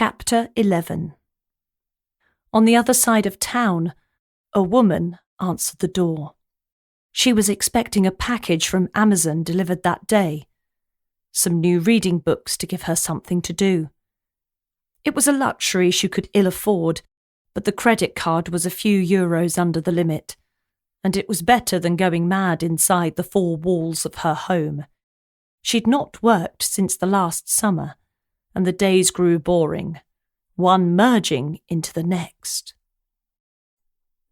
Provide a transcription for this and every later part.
Chapter 11. On the other side of town, a woman answered the door. She was expecting a package from Amazon delivered that day. Some new reading books to give her something to do. It was a luxury she could ill afford, but the credit card was a few euros under the limit, and it was better than going mad inside the four walls of her home. She'd not worked since the last summer, and the days grew boring, one merging into the next.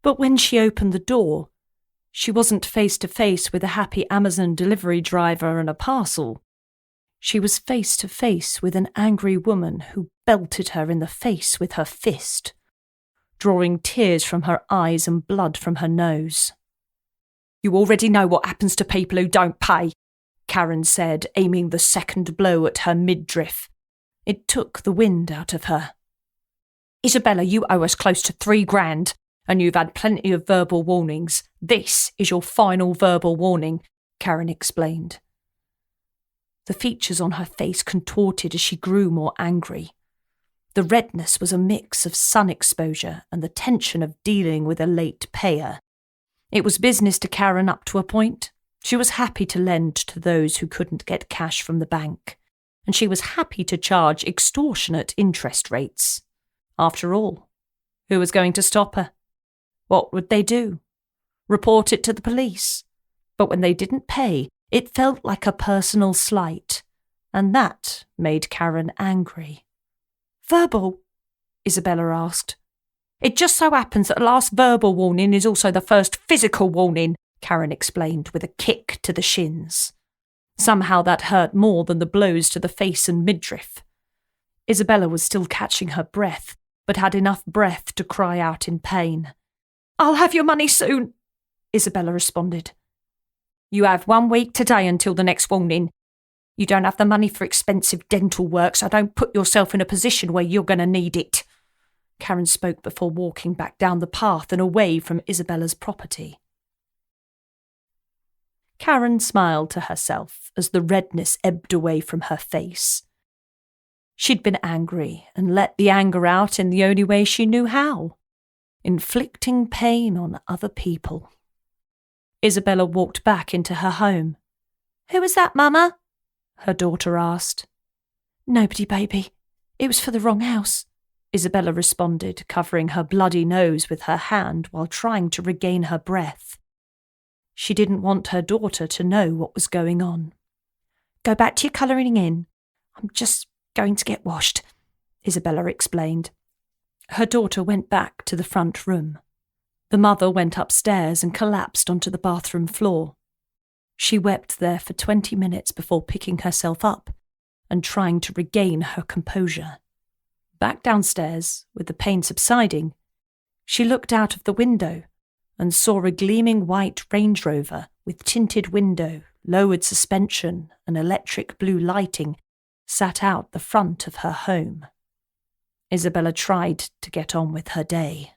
But when she opened the door, she wasn't face to face with a happy Amazon delivery driver and a parcel. She was face to face with an angry woman who belted her in the face with her fist, drawing tears from her eyes and blood from her nose. "You already know what happens to people who don't pay," Karen said, aiming the second blow at her midriff. It took the wind out of her. "Isabella, you owe us close to $3,000, and you've had plenty of verbal warnings. This is your final verbal warning," Karen explained. The features on her face contorted as she grew more angry. The redness was a mix of sun exposure and the tension of dealing with a late payer. It was business to Karen up to a point. She was happy to lend to those who couldn't get cash from the bank, and she was happy to charge extortionate interest rates. After all, who was going to stop her? What would they do? Report it to the police? But when they didn't pay, it felt like a personal slight, and that made Karen angry. "Verbal?" Isabella asked. "It just so happens that the last verbal warning is also the first physical warning," Karen explained with a kick to the shins. Somehow that hurt more than the blows to the face and midriff. Isabella was still catching her breath, but had enough breath to cry out in pain. "I'll have your money soon," Isabella responded. "You have 1 week today until the next warning. You don't have the money for expensive dental work, so don't put yourself in a position where you're going to need it." Karen spoke before walking back down the path and away from Isabella's property. Karen smiled to herself as the redness ebbed away from her face. She'd been angry and let the anger out in the only way she knew how, inflicting pain on other people. Isabella walked back into her home. "Who was that, Mama?" her daughter asked. "Nobody, baby. It was for the wrong house," Isabella responded, covering her bloody nose with her hand while trying to regain her breath. She didn't want her daughter to know what was going on. "Go back to your colouring in. I'm just going to get washed," Isabella explained. Her daughter went back to the front room. The mother went upstairs and collapsed onto the bathroom floor. She wept there for 20 minutes before picking herself up and trying to regain her composure. Back downstairs, with the pain subsiding, she looked out of the window and saw a gleaming white Range Rover with tinted window, lowered suspension and electric blue lighting sat out the front of her home. Isabella tried to get on with her day.